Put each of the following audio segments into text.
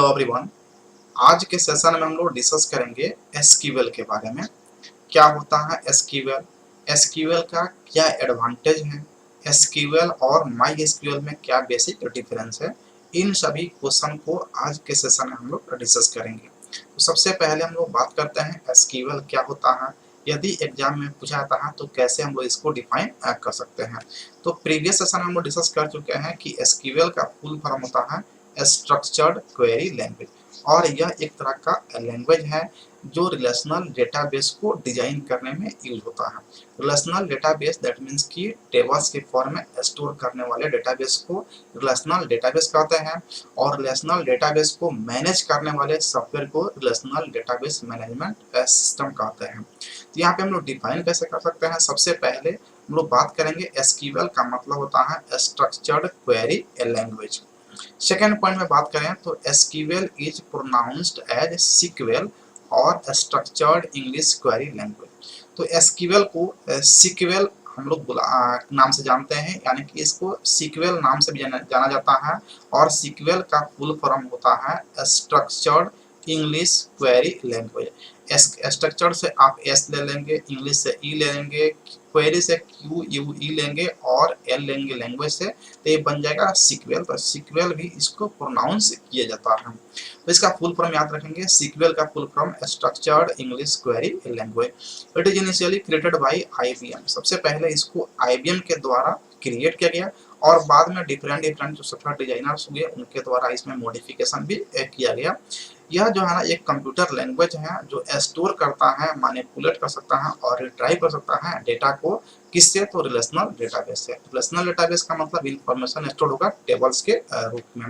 Everyone, आज के session में हम लोग डिस्कस करेंगे एसक्यूएल के बारे में। क्या होता है एसक्यूएल, एसक्यूएल का क्या एडवांटेज है, एसक्यूएल और माई एसक्यूएल में क्या बेसिक डिफरेंस है, इन सभी क्वेश्चन को आज के सेशन में हम लोग डिस्कस करेंगे। तो सबसे पहले हम लोग बात करते हैं एसक्यूएल क्या होता है, यदि एग्जाम में पूछा जाता है तो कैसे हम लोग इसको डिफाइन कर सकते हैं। तो प्रीवियस सेशन में हम लोग डिस्कस कर चुके हैं कि एसक्यूएल का फुल फॉर्म होता है स्ट्रक्चर्ड क्वेरी लैंग्वेज, और यह एक तरह का लैंग्वेज है जो रिलेशनल डेटाबेस को डिजाइन करने में यूज होता है। रिलेशनल डेटाबेस दैट मीन्स कि टेबल्स के फॉर्म में स्टोर करने वाले डेटाबेस को रिलेशनल डेटाबेस कहते हैं, और रिलेशनल डेटाबेस को मैनेज करने वाले सॉफ्टवेयर को रिलेशनल डेटाबेस मैनेजमेंट सिस्टम कहते हैं। तो यहाँ पे हम लोग डिफाइन कैसे कर सकते हैं, सबसे पहले हम लोग बात करेंगे एसक्यूएल का मतलब होता है structured query language. Second point में बात करें तो SQL is pronounced as sequel और स्ट्रक्चर्ड इंग्लिश क्वेरी लैंग्वेज। तो एसक्यूएल को सीक्वेल हम लोग नाम से जानते हैं, यानी कि इसको सीक्वेल नाम से भी जाना जाता है, और सीक्वेल का फुल फॉर्म होता है structured English query language. Structure से आप एस ले लेंगे, इंग्लिश से ई ले लेंगे, क्वेरी से क्यू यू ई लेंगे और एल लेंगे लैंग्वेज से, तो ये बन जाएगा सीक्वेल। तो सीक्वेल भी इसको प्रोनाउंस किया जाता है। तो इसका फुल फॉर्म याद रखेंगे, सीक्वेल का full form structured English query language. It is initially created by IBM. सबसे पहले इसको आईबीएम के द्वारा क्रिएट किया गया, और बाद में डिफरेंट जो सॉफ्टवेयर डिजाइनर्स हुए उनके द्वारा इसमें मॉडिफिकेशन भी किया गया। यह जो है ना एक कंप्यूटर लैंग्वेज है जो स्टोर करता है, मैनिपुलेट कर सकता है और रिट्राइव कर सकता है डेटा को, किससे, तो रिलेशनल डेटाबेस से। रिलेशनल डेटाबेस का मतलब इंफॉर्मेशन स्टोर होगा टेबल्स के रूप में।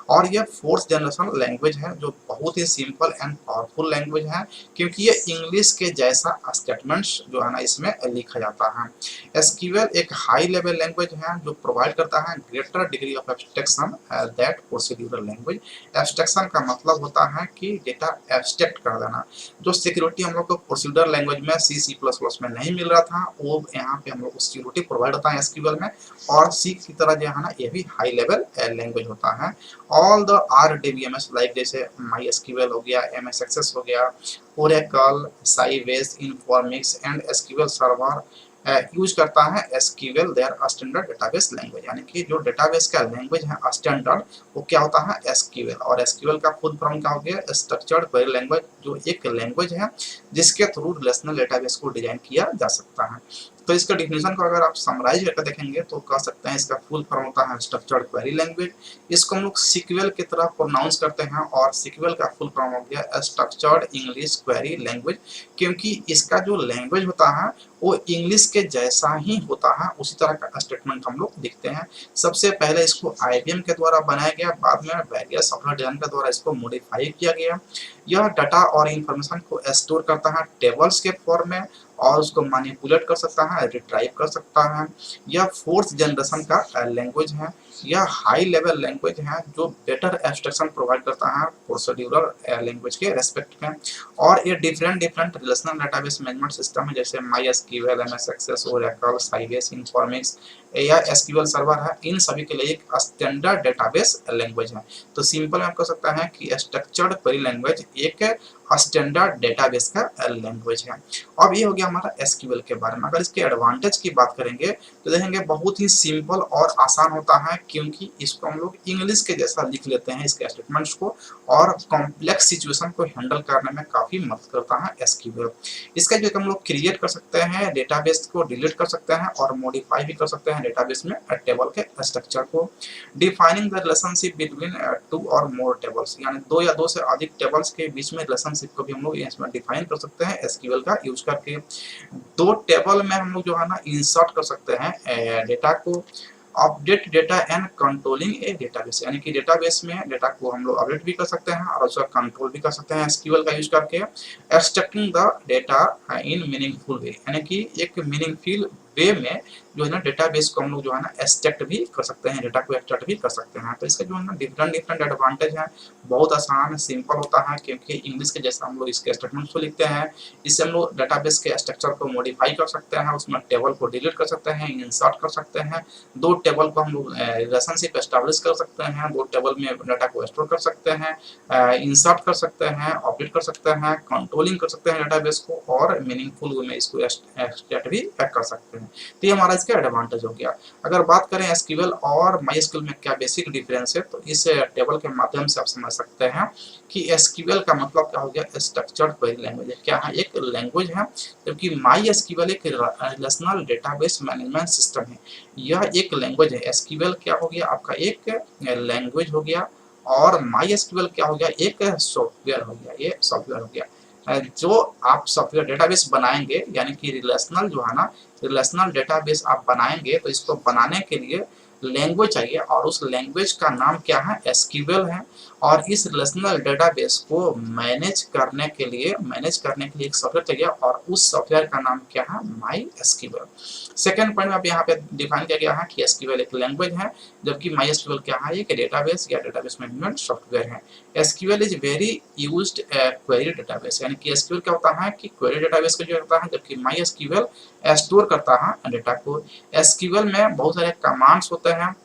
और यह फोर्थ जनरेशन लैंग्वेज है जो बहुत ही सिंपल एंड पावरफुल लैंग्वेज है, क्योंकि ये इंग्लिश के जैसा स्टेटमेंट्स जो है ना इसमें लिखा जाता है। एसक्यूएल एक हाई लेवल लैंग्वेज है जो प्रोवाइड करता है greater degree of abstraction that procedural language. Abstraction का मतलब होता है कि डेटा एब्स्ट्रैक्ट कर देना। जो सिक्योरिटी हम लोग को प्रोसीड्यूरल लैंग्वेज में C++ में नहीं मिल रहा था, वो यहाँ पे हम लोग को सिक्योरिटी प्रोवाइड होता है एसक्यूएल में। और सी की तरह जो है ना ये भी हाई लेवल लैंग्वेज होता है। ऑल द RDBMS लाइक जैसे माई एसक्यूएल हो गया, MS एक्सेस हो गया, Oracle, Sybase, Informix and SQL server use करता है SQL their standard database language, यानी कि जो डेटाबेस का लैंग्वेज है स्टैंडर्ड वो क्या होता है एसक्यूएल। और एसक्यूएल का फुल फॉर्म क्या हो गया, स्ट्रक्चर्ड क्वेरी लैंग्वेज, जो एक लैंग्वेज है जिसके थ्रू रिलेशनल डेटाबेस को डिजाइन किया जा सकता है। तो इसका डिफिनेशन को अगर आप समराइज करके देखेंगे तो कह सकते हैं इसका फुल फॉर्म होता है स्ट्रक्चर्ड क्वेरी लैंग्वेज। इसको हम लोग सीक्वेल की तरह प्रोनाउंस करते हैं, और सीक्वेल का फुल फॉर्म हो गया स्ट्रक्चर्ड इंग्लिश क्वेरी लैंग्वेज, क्योंकि इसका जो लैंग्वेज होता है वो इंग्लिश के जैसा ही होता है, उसी तरह का स्टेटमेंट हम लोग देखते हैं। सबसे पहले इसको आईबीएम के द्वारा बनाया गया, बाद में वेरियस सॉफ्टवेयर डिजाइन के द्वारा इसको मॉडिफाई किया गया। यह डाटा और इंफॉर्मेशन को स्टोर करता है टेबल्स के फॉर्म में, और उसको मैनिपुलेट कर सकता है, रिट्राइव कर सकता है। यह फोर्थ जनरेशन का लैंग्वेज है। यह हाई लेवल लैंग्वेज है जो बेटर एब्स्ट्रैक्शन प्रोवाइड करता है प्रोसीड्यूरल लैंग्वेज के रेस्पेक्ट में। और ये different relational database management system है, जैसे MySQL, MS access, Oracle, Sybase, Informix या एसक्यूएल सर्वर है, इन सभी के लिए एक स्टैंडर्ड डेटाबेस लैंग्वेज है। तो सिंपल में आप कह सकते हैं कि स्ट्रक्चर्ड क्वेरी लैंग्वेज एक स्टैंडर्ड डेटाबेस का लैंग्वेज है। अब ये हो गया हमारा एसक्यूएल के बारे में। अगर इसके एडवांटेज की बात करेंगे तो देखेंगे बहुत ही सिंपल और आसान होता है, क्योंकि इसको हम लोग इंग्लिश के जैसा लिख लेते हैं इसके स्टेटमेंट्स को, और कॉम्प्लेक्स सिचुएशन को हैंडल करने में काफी मदद करता है एसक्यूएल। इसका जो हम लोग क्रिएट कर सकते हैं, डेटाबेस को डिलीट कर सकते हैं और मॉडिफाई भी कर सकते हैं डेटाबेस में टेबल के स्ट्रक्चर को। डिफाइनिंग द रिलेशनशिप बिटवीन 2 और मोर टेबल्स, यानी 2 या 2 से अधिक टेबल्स के बीच में रिलेशनशिप को भी हम लोग इसमें डिफाइन कर सकते हैं एसक्यूएल का यूज करके। 2 टेबल में हम लोग जो है ना इंसर्ट कर सकते हैं डेटा को, update data and controlling A database, यानी कि डेटाबेस में डेटा को हम लोग अपडेट भी कर सकते हैं और उसका कंट्रोल भी कर सकते हैं एसक्यूएल का यूज करके। Extracting the data in meaningful वे, यानी कि एक मीनिंगफुल वे में जो है ना डेटाबेस को हम लोग जो है ना एक्सट्रैक्ट भी कर सकते हैं, डेटा को एक्सट्रैक्ट भी कर सकते हैं। तो इसका जो है ना डिफरेंट एडवांटेज है। बहुत आसान सिंपल होता है, क्योंकि इंग्लिश के जैसा हम लोग इसके स्टेटमेंट्स को लिखते हैं। इससे हम लोग डेटाबेस के स्ट्रक्चर को मॉडिफाई कर सकते हैं, उसमें टेबल को डिलीट कर सकते हैं, इंसर्ट कर सकते हैं, दो टेबल को हम लोग रिलेशनशिप एस्टैब्लिश कर सकते हैं, दो टेबल में डाटा को स्टोर कर सकते हैं, इंसर्ट कर सकते हैं, अपडेट कर सकते हैं, कंट्रोलिंग कर सकते हैं डेटाबेस को, और मीनिंगफुल वे में इसको एक्सट्रैक्ट भी कर सकते हैं। तो ये हमारा इसका एडवांटेज हो गया। अगर बात करें एसक्यूएल और माईएसक्यूएल में क्या बेसिक डिफरेंस है, तो इस टेबल के माध्यम से आप समझ सकते हैं कि एसक्यूएल का मतलब क्या हो गया, स्ट्रक्चर्ड क्वेरी लैंग्वेज है। क्या है, एक लैंग्वेज है, जबकि माईएसक्यूएल एक रिलेशनल डेटाबेस मैनेजमेंट सिस्टम है। यह एक लैंग्वेज है। एसक्यूएल क्या हो गया, आपका एक लैंग्वेज हो गया, और माईएसक्यूएल क्या हो गया, एक सॉफ्टवेयर हो गया। ये सॉफ्टवेयर हो गया जो आप सॉफ्टवेयर डेटाबेस बनाएंगे, यानी कि रिलेशनल जो है ना, रिलेशनल डेटाबेस आप बनाएंगे, तो इसको बनाने के लिए लैंग्वेज चाहिए, और उस लैंग्वेज का नाम क्या है, एसक्यूएल है। और इस रिलेशनल डेटाबेस को मैनेज करने के लिए एक सॉफ्टवेयर चाहिए, और उस सॉफ्टवेयर का नाम क्या है, माईएसक्यूएल। सेकंड पॉइंट में आप यहाँ पे डिफाइन किया गया है कि एसक्यूएल एक लैंग्वेज है, जबकि माईएसक्यूएल क्या है, एक डेटाबेस या डेटाबेस मैनेजमेंट सॉफ्टवेयर है। SQL is very used query database, यानी कि एसक्यूएल क्या होता है कि क्वेरी डेटाबेस का जो होता है, जबकि माईएसक्यूएल स्टोर करता है डेटा को। एसक्यूएल में बहुत सारे कमांड्स होते हैं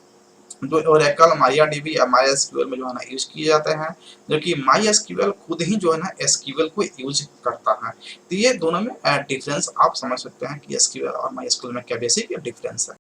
जो ओरेकल, मारियाडीबी या माईएसक्यूएल में जो है ना यूज किए जाते हैं, जबकि माईएसक्यूएल खुद ही जो है ना एसक्यूएल को यूज करता है। तो ये दोनों में डिफरेंस आप समझ सकते हैं कि एसक्यूएल और माईएसक्यूएल में क्या बेसिक डिफरेंस है।